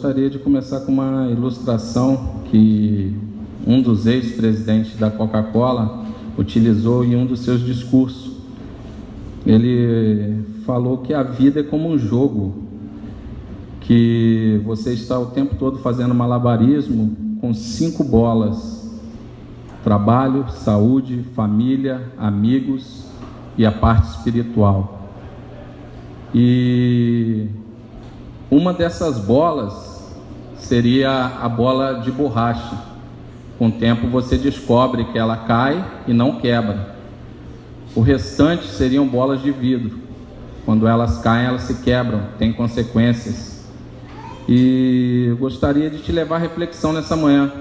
gostaria de começar com uma ilustração que um dos ex-presidentes da Coca-Cola utilizou em um dos seus discursos. Ele falou que a vida é como um jogo, que você está o tempo todo fazendo malabarismo com 5 bolas: trabalho, saúde, família, amigos e a parte espiritual. E uma dessas bolas seria a bola de borracha. Com o tempo você descobre que ela cai e não quebra. O restante seriam bolas de vidro. Quando elas caem, elas se quebram, tem consequências. E eu gostaria de te levar à reflexão nessa manhã.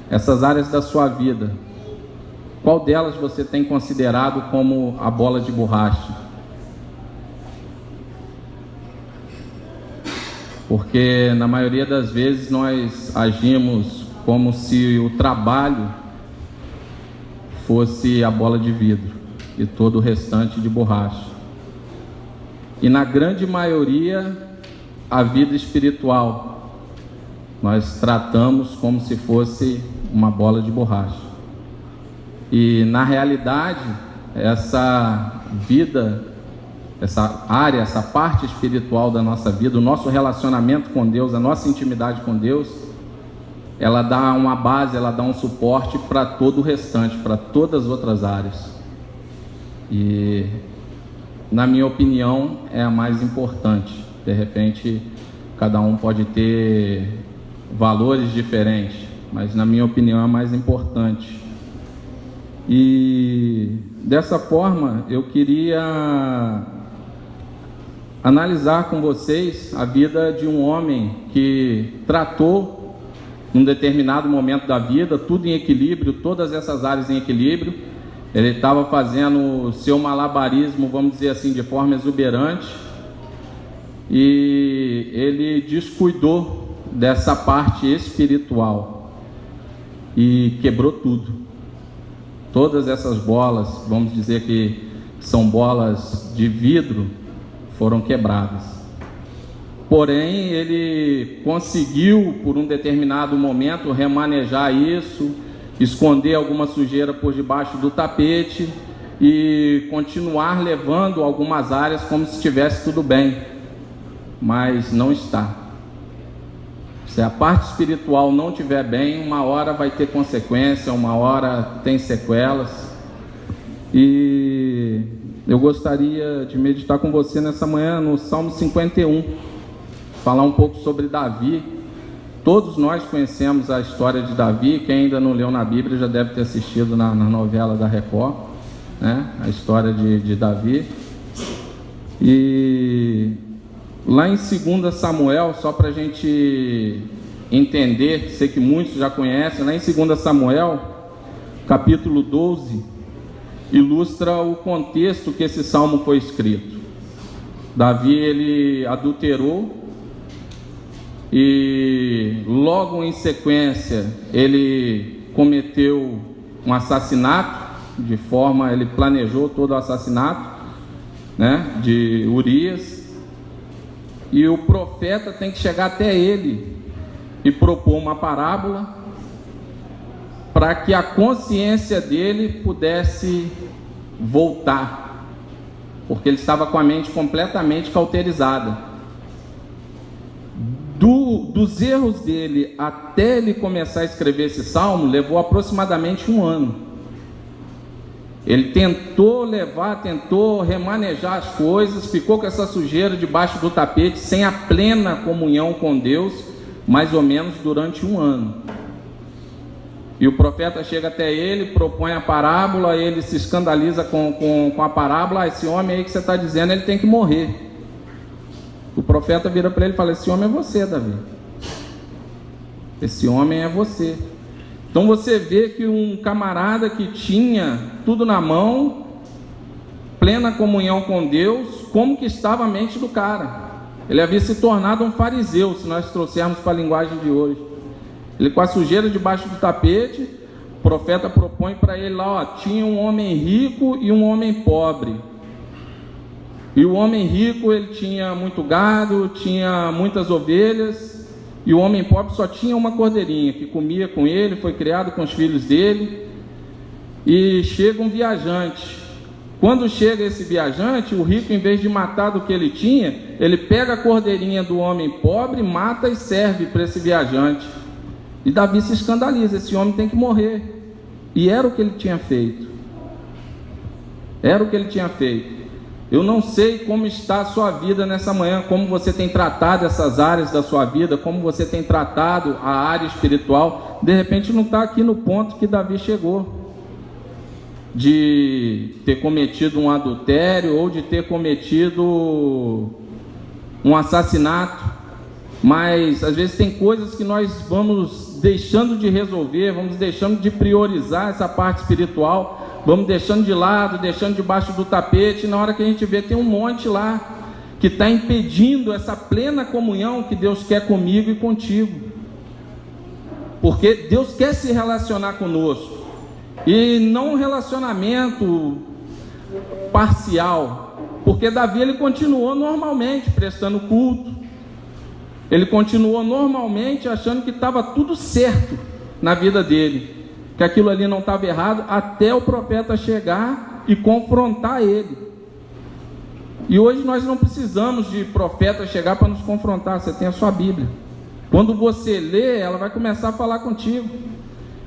Essas áreas da sua vida, qual delas você tem considerado como a bola de borracha? Porque na maioria das vezes nós agimos como se o trabalho fosse a bola de vidro e todo o restante de borracha. E na grande maioria, a vida espiritual nós tratamos como se fosse uma bola de borracha. E na realidade, essa vida, essa área, essa parte espiritual da nossa vida, o nosso relacionamento com Deus, a nossa intimidade com Deus, ela dá uma base, ela dá um suporte para todo o restante, para todas as outras áreas. E, na minha opinião, é a mais importante. De repente, cada um pode ter valores diferentes, mas na minha opinião é a mais importante. E dessa forma, eu queria analisar com vocês a vida de um homem que tratou, num determinado momento da vida, tudo em equilíbrio, todas essas áreas em equilíbrio. Ele estava fazendo o seu malabarismo, vamos dizer assim, de forma exuberante, e ele descuidou dessa parte espiritual e quebrou tudo. Todas essas bolas, vamos dizer que são bolas de vidro, foram quebradas. Porém, ele conseguiu, por um determinado momento, remanejar isso, esconder alguma sujeira por debaixo do tapete e continuar levando algumas áreas como se estivesse tudo bem, mas não está. Se a parte espiritual não estiver bem, uma hora vai ter consequência, uma hora tem sequelas. E eu gostaria de meditar com você nessa manhã no Salmo 51, falar um pouco sobre Davi. Todos nós conhecemos a história de Davi. Quem ainda não leu na Bíblia já deve ter assistido na novela da Record, né? A história de Davi. E lá em 2 Samuel, só para a gente entender, sei que muitos já conhecem, lá em 2 Samuel, capítulo 12, ilustra o contexto que esse salmo foi escrito. Davi, ele adulterou e logo em sequência ele cometeu um assassinato, ele planejou todo o assassinato, né, de Urias. E o profeta tem que chegar até ele e propor uma parábola para que a consciência dele pudesse voltar, porque ele estava com a mente completamente cauterizada. Dos erros dele até ele começar a escrever esse salmo, levou aproximadamente 1 ano. Ele tentou remanejar as coisas, ficou com essa sujeira debaixo do tapete, sem a plena comunhão com Deus, mais ou menos durante 1 ano. E o profeta chega até ele, propõe a parábola, ele se escandaliza com a parábola. Esse homem aí que você está dizendo, ele tem que morrer. O profeta vira para ele e fala: esse homem é você, Davi. Esse homem é você. Então você vê que um camarada que tinha tudo na mão, plena comunhão com Deus, como que estava a mente do cara? Ele havia se tornado um fariseu, se nós trouxermos para a linguagem de hoje. Ele com a sujeira debaixo do tapete, o profeta propõe para ele lá, tinha um homem rico e um homem pobre. E o homem rico, ele tinha muito gado, tinha muitas ovelhas, e o homem pobre só tinha uma cordeirinha, que comia com ele, foi criado com os filhos dele, e chega um viajante. Quando chega esse viajante, o rico, em vez de matar do que ele tinha, ele pega a cordeirinha do homem pobre, mata e serve para esse viajante. E Davi se escandaliza, esse homem tem que morrer. E era o que ele tinha feito. Era o que ele tinha feito. Eu não sei como está a sua vida nessa manhã, como você tem tratado essas áreas da sua vida, como você tem tratado a área espiritual. De repente não está aqui no ponto que Davi chegou, de ter cometido um adultério ou de ter cometido um assassinato, mas às vezes tem coisas que nós vamos deixando de resolver, vamos deixando de priorizar essa parte espiritual, vamos deixando de lado, deixando debaixo do tapete, e na hora que a gente vê tem um monte lá que está impedindo essa plena comunhão que Deus quer comigo e contigo, porque Deus quer se relacionar conosco. E não um relacionamento parcial, porque Davi ele continuou normalmente prestando culto, ele continuou normalmente achando que estava tudo certo na vida dele, que aquilo ali não estava errado, até o profeta chegar e confrontar ele. E hoje nós não precisamos de profeta chegar para nos confrontar, você tem a sua Bíblia, quando você lê, ela vai começar a falar contigo.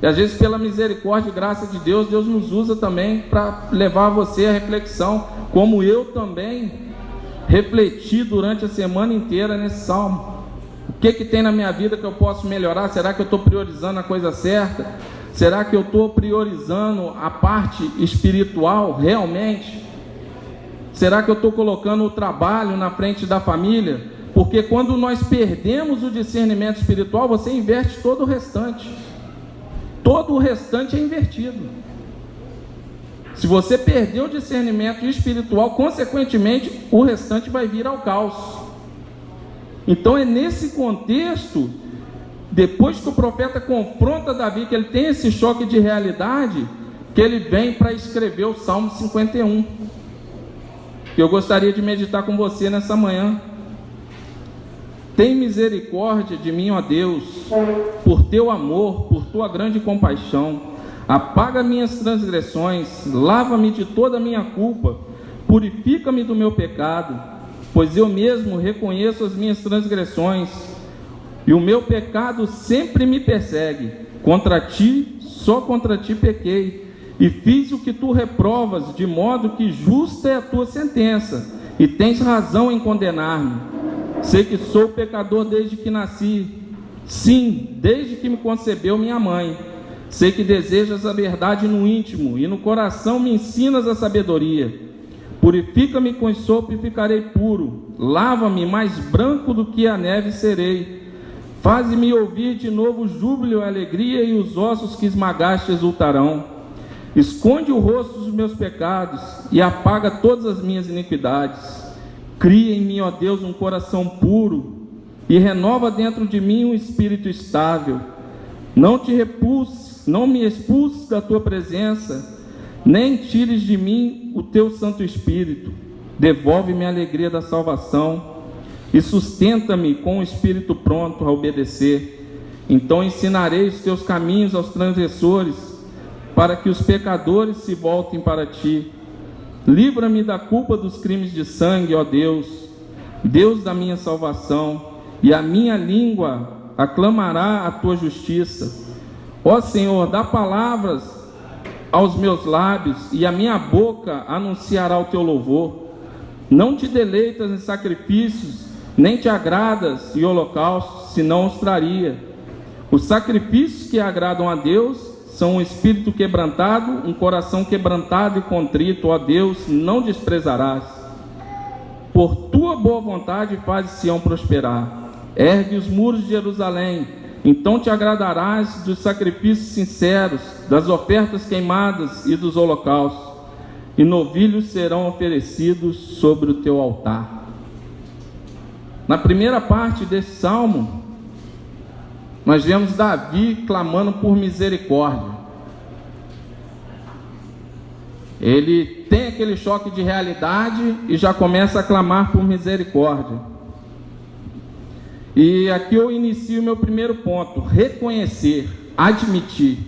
E às vezes, pela misericórdia e graça de Deus, Deus nos usa também para levar você à reflexão, como eu também refleti durante a semana inteira nesse salmo. O que tem na minha vida que eu posso melhorar? Será que eu estou priorizando a coisa certa? Será que eu estou priorizando a parte espiritual realmente? Será que eu estou colocando o trabalho na frente da família? Porque quando nós perdemos o discernimento espiritual, você inverte todo o restante. Todo o restante é invertido. Se você perder o discernimento espiritual, consequentemente, o restante vai vir ao caos. Então é nesse contexto, depois que o profeta confronta Davi, que ele tem esse choque de realidade, que ele vem para escrever o Salmo 51, que eu gostaria de meditar com você nessa manhã. Tem misericórdia de mim, ó Deus, por teu amor, por tua grande compaixão. Apaga minhas transgressões, lava-me de toda a minha culpa, purifica-me do meu pecado, pois eu mesmo reconheço as minhas transgressões, e o meu pecado sempre me persegue. Contra ti, só contra ti pequei, e fiz o que tu reprovas, de modo que justa é a tua sentença, e tens razão em condenar-me. Sei que sou pecador desde que nasci, sim, desde que me concebeu minha mãe. Sei que desejas a verdade no íntimo, e no coração me ensinas a sabedoria. Purifica-me com sopo e ficarei puro, lava-me mais branco do que a neve serei. Faze-me ouvir de novo júbilo e alegria, e os ossos que esmagaste exultarão. Esconde o rosto dos meus pecados, e apaga todas as minhas iniquidades. Cria em mim, ó Deus, um coração puro, e renova dentro de mim um espírito estável. Não me expulses da tua presença, nem tires de mim o teu Santo Espírito. Devolve-me a alegria da salvação, e sustenta-me com o espírito pronto a obedecer. Então ensinarei os teus caminhos aos transgressores, para que os pecadores se voltem para ti. Livra-me da culpa dos crimes de sangue, ó Deus, Deus da minha salvação, e a minha língua aclamará a tua justiça. Ó Senhor, dá palavras aos meus lábios, e a minha boca anunciará o teu louvor. Não te deleitas em sacrifícios, nem te agradas em holocaustos, senão os traria. Os sacrifícios que agradam a Deus são um espírito quebrantado, um coração quebrantado e contrito, ó Deus, não desprezarás. Por tua boa vontade faz Sião prosperar. Ergue os muros de Jerusalém, então te agradarás dos sacrifícios sinceros, das ofertas queimadas e dos holocaustos, e novilhos serão oferecidos sobre o teu altar. Na primeira parte desse salmo, nós vemos Davi clamando por misericórdia. Ele tem aquele choque de realidade e já começa a clamar por misericórdia. E aqui eu inicio o meu primeiro ponto: reconhecer, admitir.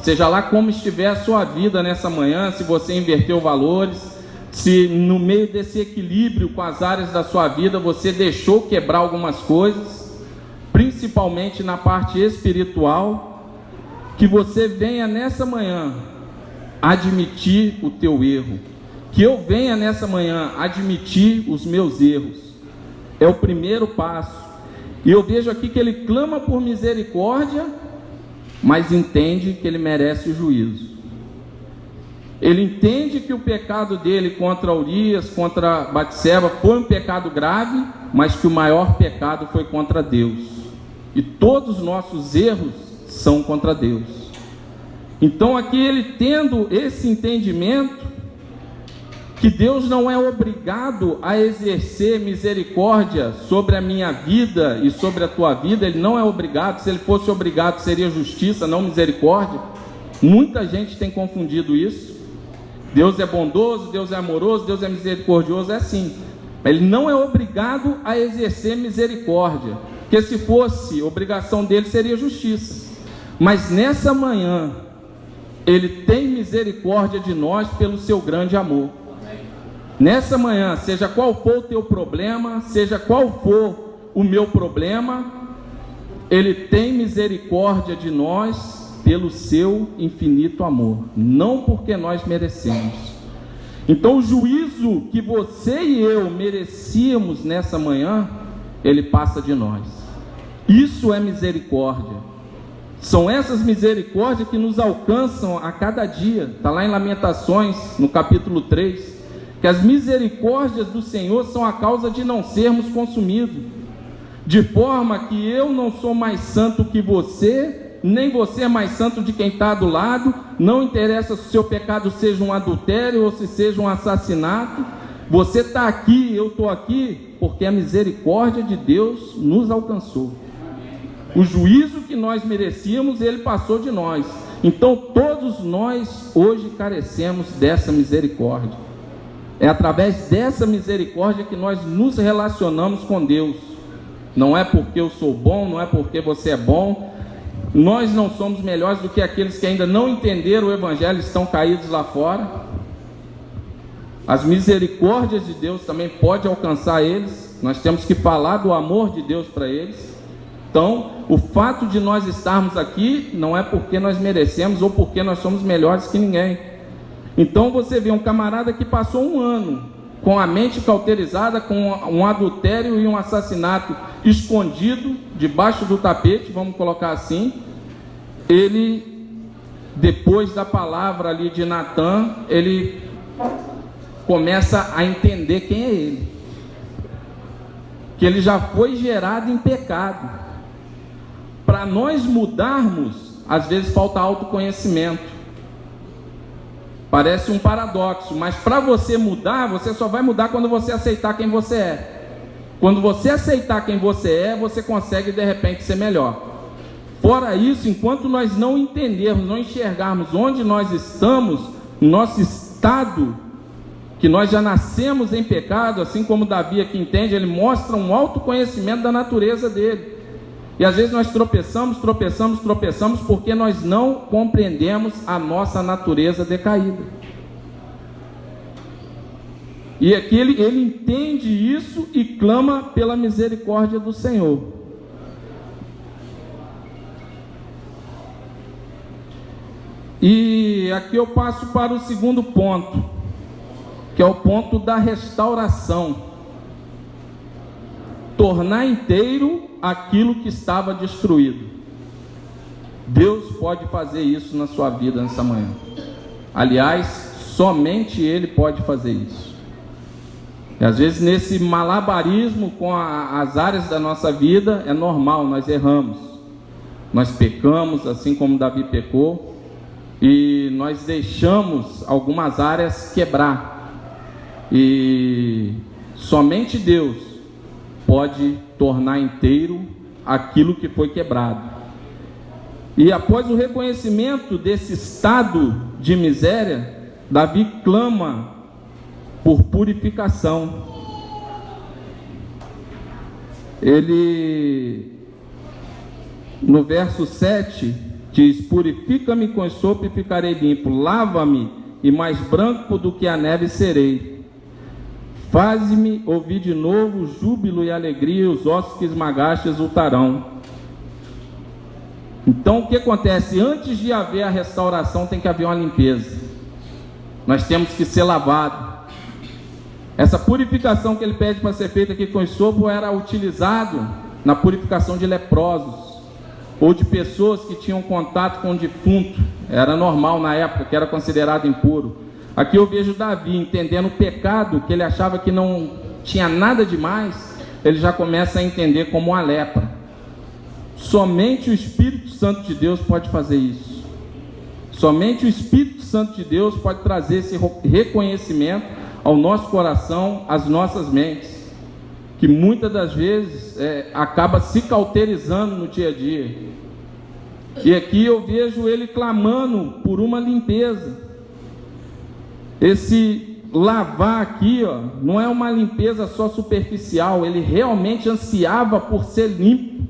Seja lá como estiver a sua vida nessa manhã, se você inverteu valores, se no meio desse equilíbrio com as áreas da sua vida você deixou quebrar algumas coisas, principalmente na parte espiritual, que você venha nessa manhã admitir o teu erro, que eu venha nessa manhã admitir os meus erros. É o primeiro passo. E eu vejo aqui que ele clama por misericórdia, mas entende que ele merece o juízo. Ele entende que o pecado dele contra Urias, contra Batseba, foi um pecado grave, mas que o maior pecado foi contra Deus. E todos os nossos erros são contra Deus. Então aqui ele tendo esse entendimento, que Deus não é obrigado a exercer misericórdia sobre a minha vida e sobre a tua vida, Ele não é obrigado. Se Ele fosse obrigado, seria justiça, não misericórdia. Muita gente tem confundido isso. Deus é bondoso, Deus é amoroso, Deus é misericordioso, é assim. Ele não é obrigado a exercer misericórdia, porque se fosse obrigação dele, seria justiça. Mas nessa manhã, Ele tem misericórdia de nós pelo seu grande amor. Nessa manhã, seja qual for o teu problema, seja qual for o meu problema, Ele tem misericórdia de nós pelo seu infinito amor, não porque nós merecemos. Então o juízo que você e eu merecíamos nessa manhã, Ele passa de nós. Isso é misericórdia. São essas misericórdias que nos alcançam a cada dia. Está lá em Lamentações, no capítulo 3, que as misericórdias do Senhor são a causa de não sermos consumidos, de forma que eu não sou mais santo que você, nem você é mais santo de quem está do lado. Não interessa se o seu pecado seja um adultério ou se seja um assassinato, você está aqui, eu estou aqui, porque a misericórdia de Deus nos alcançou. O juízo que nós merecíamos, Ele passou de nós. Então todos nós hoje carecemos dessa misericórdia. É através dessa misericórdia que nós nos relacionamos com Deus. Não é porque eu sou bom, não é porque você é bom. Nós não somos melhores do que aqueles que ainda não entenderam o Evangelho, estão caídos lá fora. As misericórdias de Deus também podem alcançar eles. Nós temos que falar do amor de Deus para eles. Então, o fato de nós estarmos aqui não é porque nós merecemos ou porque nós somos melhores que ninguém. Então você vê um camarada que passou um ano com a mente cauterizada, com um adultério e um assassinato escondido debaixo do tapete, vamos colocar assim. Ele, depois da palavra ali de Natan, ele começa a entender quem é ele, que ele já foi gerado em pecado. Para nós mudarmos, às vezes falta autoconhecimento. Parece um paradoxo, mas para você mudar, você só vai mudar quando você aceitar quem você é. Quando você aceitar quem você é, você consegue de repente ser melhor. Fora isso, enquanto nós não entendermos, não enxergarmos onde nós estamos, nosso estado, que nós já nascemos em pecado, assim como Davi aqui entende, ele mostra um autoconhecimento da natureza dele. E às vezes nós tropeçamos porque nós não compreendemos a nossa natureza decaída. E aqui ele entende isso e clama pela misericórdia do Senhor. E aqui eu passo para o segundo ponto, que é o ponto da restauração. Tornar inteiro aquilo que estava destruído. Deus pode fazer isso na sua vida nessa manhã. Aliás, somente Ele pode fazer isso. E às vezes nesse malabarismo com as áreas da nossa vida, é normal, nós erramos. Nós pecamos, assim como Davi pecou, e nós deixamos algumas áreas quebrar. E somente Deus pode tornar inteiro aquilo que foi quebrado. E após o reconhecimento desse estado de miséria, Davi clama por purificação. ele, no verso 7, diz: purifica-me com sopo e ficarei limpo, lava-me e mais branco do que a neve serei. Faze-me ouvir de novo júbilo e alegria, e os ossos que esmagaste exultarão. Então o que acontece? Antes de haver a restauração, tem que haver uma limpeza. Nós temos que ser lavados. Essa purificação que ele pede para ser feita aqui com sopo era utilizado na purificação de leprosos, ou de pessoas que tinham contato com o defunto. Era normal na época, que era considerado impuro. Aqui eu vejo Davi entendendo o pecado, que ele achava que não tinha nada demais, ele já começa a entender como uma lepra. Somente o Espírito Santo de Deus pode fazer isso. Somente o Espírito Santo de Deus pode trazer esse reconhecimento ao nosso coração, às nossas mentes, que muitas das vezes acaba se cauterizando no dia a dia. E aqui eu vejo ele clamando por uma limpeza. Esse lavar aqui, não é uma limpeza só superficial, ele realmente ansiava por ser limpo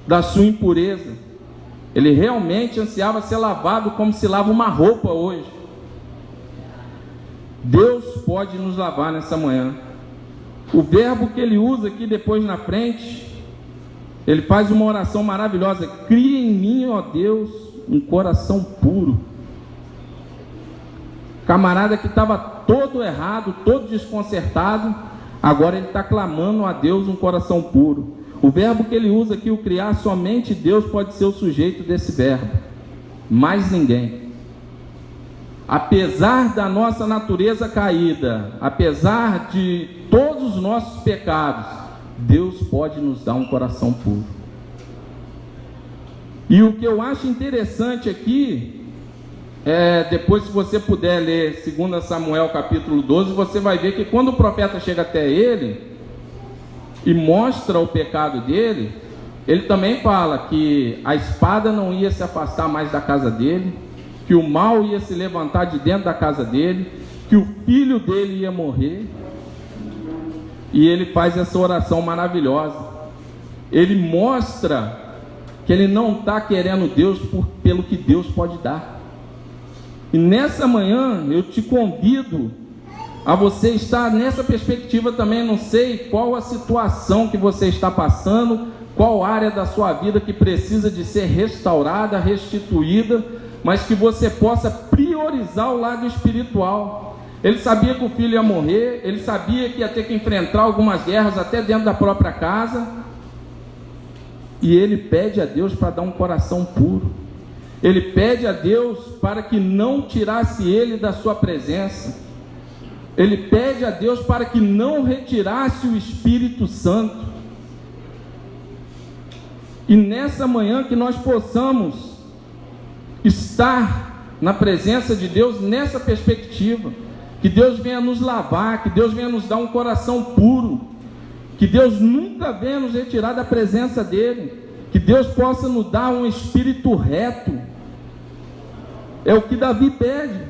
da sua impureza. Ele realmente ansiava ser lavado como se lava uma roupa hoje. Deus pode nos lavar nessa manhã. O verbo que ele usa aqui depois na frente, ele faz uma oração maravilhosa: cria em mim, ó Deus, um coração puro. Camarada que estava todo errado, todo desconcertado, agora ele está clamando a Deus um coração puro. O verbo que ele usa aqui, o criar, somente Deus pode ser o sujeito desse verbo, mais ninguém. Apesar da nossa natureza caída, apesar de todos os nossos pecados, Deus pode nos dar um coração puro. E o que eu acho interessante aqui, depois, se você puder ler 2 Samuel capítulo 12, você vai ver que quando o profeta chega até ele e mostra o pecado dele, ele também fala que a espada não ia se afastar mais da casa dele, que o mal ia se levantar de dentro da casa dele, que o filho dele ia morrer. E ele faz essa oração maravilhosa. Ele mostra que ele não está querendo Deus pelo que Deus pode dar. E nessa manhã eu te convido a você estar nessa perspectiva também. Não sei qual a situação que você está passando, qual área da sua vida que precisa de ser restaurada, restituída, mas que você possa priorizar o lado espiritual. Ele sabia que o filho ia morrer, ele sabia que ia ter que enfrentar algumas guerras até dentro da própria casa, e ele pede a Deus para dar um coração puro. Ele pede a Deus para que não tirasse ele da sua presença. Ele pede a Deus para que não retirasse o Espírito Santo. E nessa manhã que nós possamos estar na presença de Deus nessa perspectiva, que Deus venha nos lavar, que Deus venha nos dar um coração puro, que Deus nunca venha nos retirar da presença dele, que Deus possa nos dar um espírito reto. É o que Davi pede.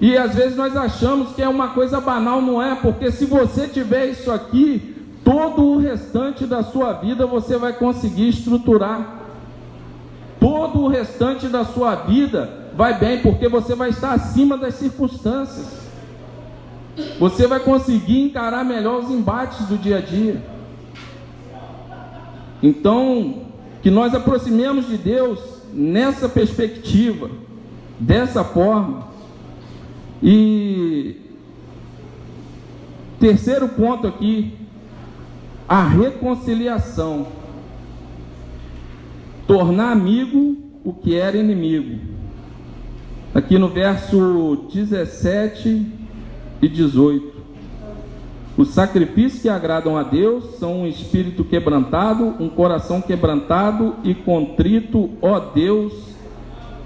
E às vezes nós achamos que é uma coisa banal, não é? Porque se você tiver isso aqui, todo o restante da sua vida você vai conseguir estruturar. Todo o restante da sua vida vai bem, porque você vai estar acima das circunstâncias. Você vai conseguir encarar melhor os embates do dia a dia. Então, que nós aproximemos de Deus nessa perspectiva, dessa forma. E terceiro ponto aqui, a reconciliação. Tornar amigo o que era inimigo. Aqui no verso 17 e 18. Os sacrifícios que agradam a Deus são um espírito quebrantado, um coração quebrantado e contrito, ó Deus,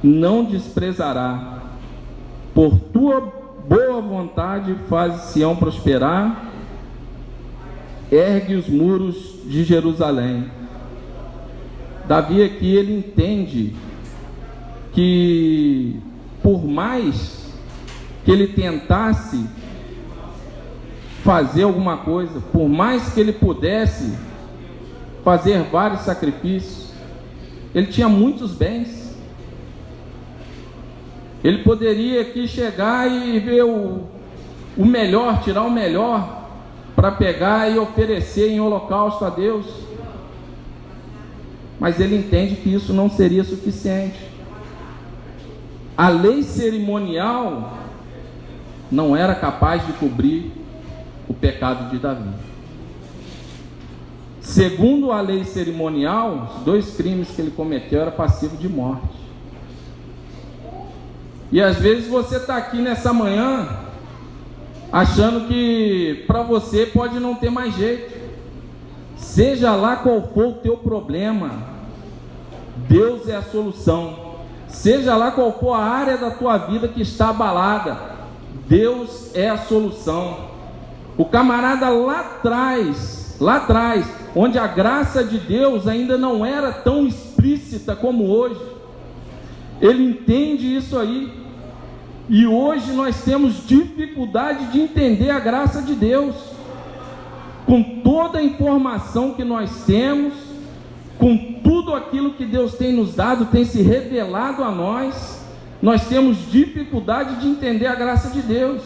não desprezará. Por tua boa vontade faz Sião prosperar, ergue os muros de Jerusalém. Davi aqui, ele entende que por mais que ele tentasse fazer alguma coisa, por mais que ele pudesse fazer vários sacrifícios. Ele tinha muitos bens. Ele poderia aqui chegar e ver o melhor, tirar o melhor para pegar e oferecer em holocausto a Deus. Mas ele entende que isso não seria suficiente. A lei cerimonial não era capaz de cobrir o pecado de Davi. Segundo a lei cerimonial, os 2 crimes que ele cometeu eram passíveis de morte. E às vezes você está aqui nessa manhã achando que para você pode não ter mais jeito. Seja lá qual for o teu problema, Deus é a solução. Seja lá qual for a área da tua vida que está abalada, Deus é a solução. O camarada lá atrás, onde a graça de Deus ainda não era tão explícita como hoje, ele entende isso aí. E hoje nós temos dificuldade de entender a graça de Deus. Com toda a informação que nós temos, com tudo aquilo que Deus tem nos dado, tem se revelado a nós, nós temos dificuldade de entender a graça de Deus.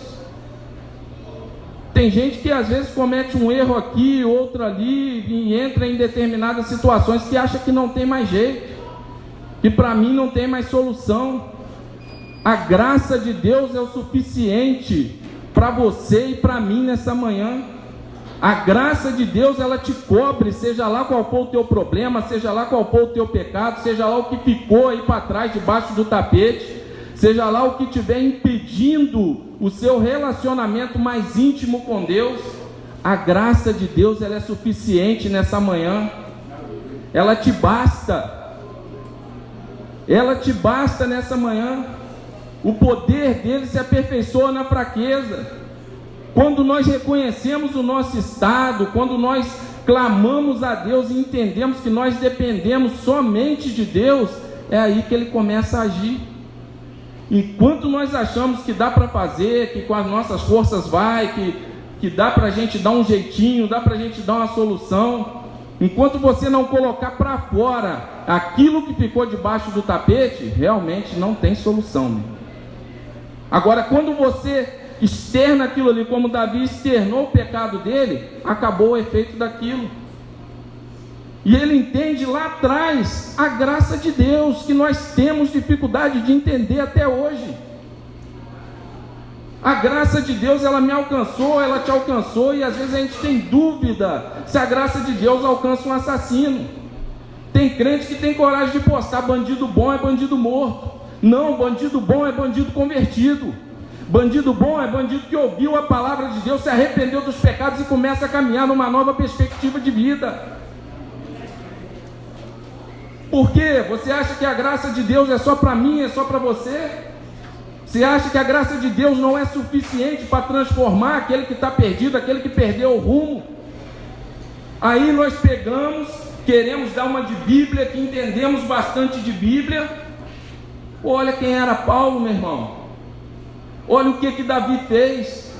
Tem gente que às vezes comete um erro aqui, outro ali, e entra em determinadas situações que acha que não tem mais jeito, que para mim não tem mais solução. A graça de Deus é o suficiente para você e para mim nessa manhã. A graça de Deus, ela te cobre, seja lá qual for o teu problema, seja lá qual for o teu pecado, seja lá o que ficou aí para trás, debaixo do tapete, seja lá o que estiver impedindo o seu relacionamento mais íntimo com Deus. A graça de Deus, ela é suficiente nessa manhã. Ela te basta. Ela te basta nessa manhã. O poder dele se aperfeiçoa na fraqueza. Quando nós reconhecemos o nosso estado, quando nós clamamos a Deus e entendemos que nós dependemos somente de Deus, é aí que ele começa a agir. Enquanto nós achamos que dá para fazer, que com as nossas forças vai, que dá para a gente dar um jeitinho, dá para a gente dar uma solução, enquanto você não colocar para fora aquilo que ficou debaixo do tapete, realmente não tem solução, né? Agora, quando você externa aquilo ali, como Davi externou o pecado dele, acabou o efeito daquilo. E ele entende lá atrás a graça de Deus, que nós temos dificuldade de entender até hoje. A graça de Deus, ela me alcançou, ela te alcançou, e às vezes a gente tem dúvida se a graça de Deus alcança um assassino. Tem crente que tem coragem de postar: bandido bom é bandido morto. Não, bandido bom é bandido convertido. Bandido bom é bandido que ouviu a palavra de Deus, se arrependeu dos pecados e começa a caminhar numa nova perspectiva de vida. Por quê? Você acha que a graça de Deus é só para mim, é só para você? Você acha que a graça de Deus não é suficiente para transformar aquele que está perdido, aquele que perdeu o rumo? Aí nós pegamos, queremos dar uma de Bíblia, que entendemos bastante de Bíblia. Olha quem era Paulo, meu irmão. Olha o que Davi fez.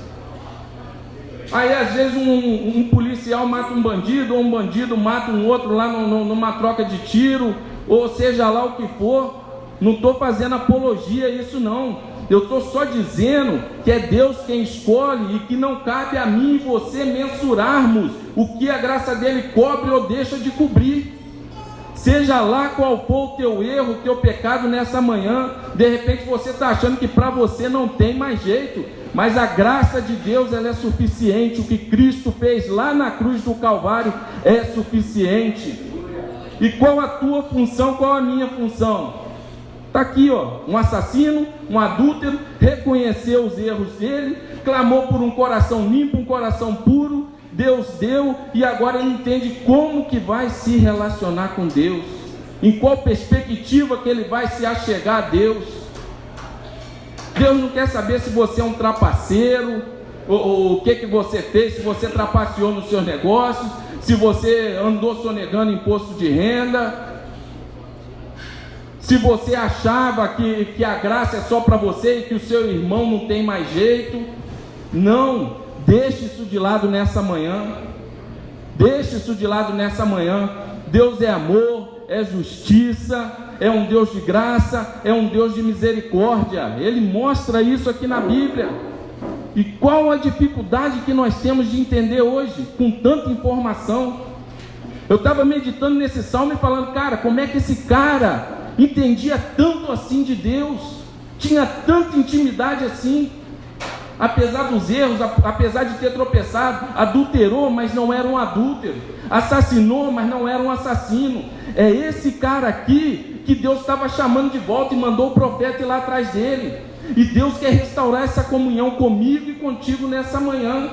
Aí às vezes um policial mata um bandido, ou um bandido mata um outro lá numa troca de tiro, ou seja lá o que for. Não estou fazendo apologia a isso não. Eu estou só dizendo que é Deus quem escolhe, e que não cabe a mim e você mensurarmos o que a graça dele cobre ou deixa de cobrir. Seja lá qual for o teu erro, o teu pecado nessa manhã, de repente você está achando que para você não tem mais jeito, mas a graça de Deus, ela é suficiente. O que Cristo fez lá na cruz do Calvário é suficiente. E qual a tua função, qual a minha função? Está aqui, ó, um assassino, um adúltero, reconheceu os erros dele, clamou por um coração limpo, um coração puro. Deus deu, e agora ele entende como que vai se relacionar com Deus, em qual perspectiva que ele vai se achegar a Deus. Deus não quer saber se você é um trapaceiro, ou o que você fez, se você trapaceou nos seus negócios, se você andou sonegando imposto de renda, se você achava que a graça é só para você e que o seu irmão não tem mais jeito. Não. deixe isso de lado nessa manhã. Deixe isso de lado nessa manhã. Deus é amor, é justiça, é um Deus de graça, é um Deus de misericórdia. Ele mostra isso aqui na Bíblia. E qual a dificuldade que nós temos de entender hoje, com tanta informação? Eu estava meditando nesse salmo e falando, cara, como é que esse cara entendia tanto assim de Deus? Tinha tanta intimidade assim? Apesar dos erros, apesar de ter tropeçado, adulterou, mas não era um adúltero, assassinou, mas não era um assassino. É esse cara aqui que Deus estava chamando de volta e mandou o profeta ir lá atrás dele. E Deus quer restaurar essa comunhão comigo e contigo nessa manhã.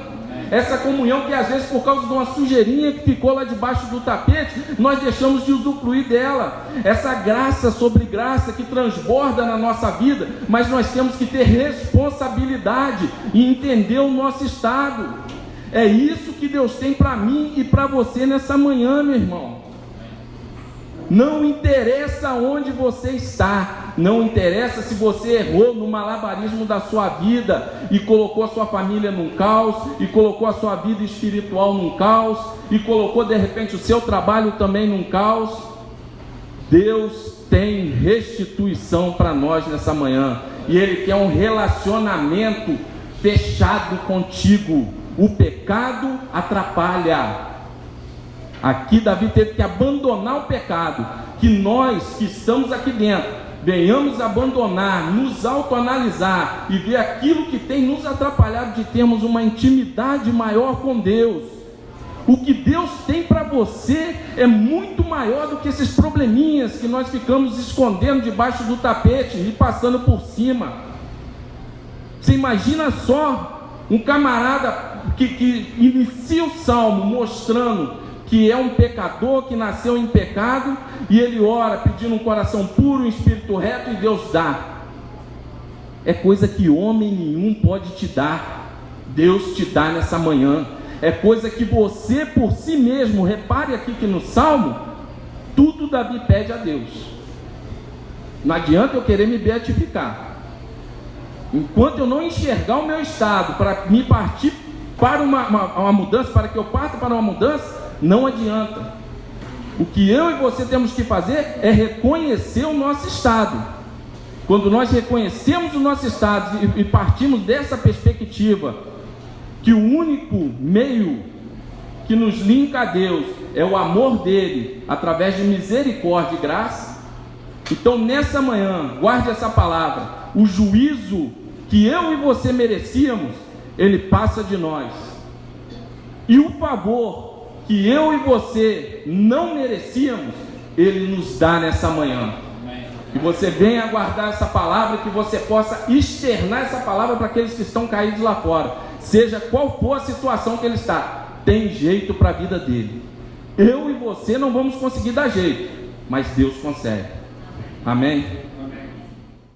Essa comunhão que às vezes, por causa de uma sujeirinha que ficou lá debaixo do tapete, nós deixamos de usufruir dela. Essa graça sobre graça que transborda na nossa vida, mas nós temos que ter responsabilidade e entender o nosso estado. É isso que Deus tem para mim e para você nessa manhã, meu irmão. Não interessa onde você está, não interessa se você errou no malabarismo da sua vida e colocou a sua família num caos, e colocou a sua vida espiritual num caos, e colocou de repente o seu trabalho também num caos. Deus tem restituição para nós nessa manhã, e Ele quer um relacionamento fechado contigo. O pecado atrapalha. Aqui Davi teve que abandonar o pecado, que nós que estamos aqui dentro venhamos abandonar, nos autoanalisar e ver aquilo que tem nos atrapalhado de termos uma intimidade maior com Deus. O que Deus tem para você é muito maior do que esses probleminhas que nós ficamos escondendo debaixo do tapete e passando por cima. Você imagina só um camarada que inicia o salmo mostrando que é um pecador, que nasceu em pecado, e ele ora pedindo um coração puro, um espírito reto, e Deus dá. É coisa que homem nenhum pode te dar. Deus te dá nessa manhã. É coisa que você por si mesmo, repare aqui que no salmo, tudo Davi pede a Deus. Não adianta eu querer me beatificar. Enquanto eu não enxergar o meu estado para me partir para uma mudança, para que eu parta para uma mudança, não adianta. O que eu e você temos que fazer é reconhecer o nosso estado. Quando nós reconhecemos o nosso estado e partimos dessa perspectiva, que o único meio que nos linka a Deus é o amor dele, através de misericórdia e graça, então nessa manhã, guarde essa palavra, o juízo que eu e você merecíamos, ele passa de nós, e o favor que eu e você não merecíamos, ele nos dá nessa manhã. Que você venha guardar essa palavra, que você possa externar essa palavra para aqueles que estão caídos lá fora, seja qual for a situação que ele está. Tem jeito para a vida dele. Eu e você não vamos conseguir dar jeito, mas Deus consegue. Amém?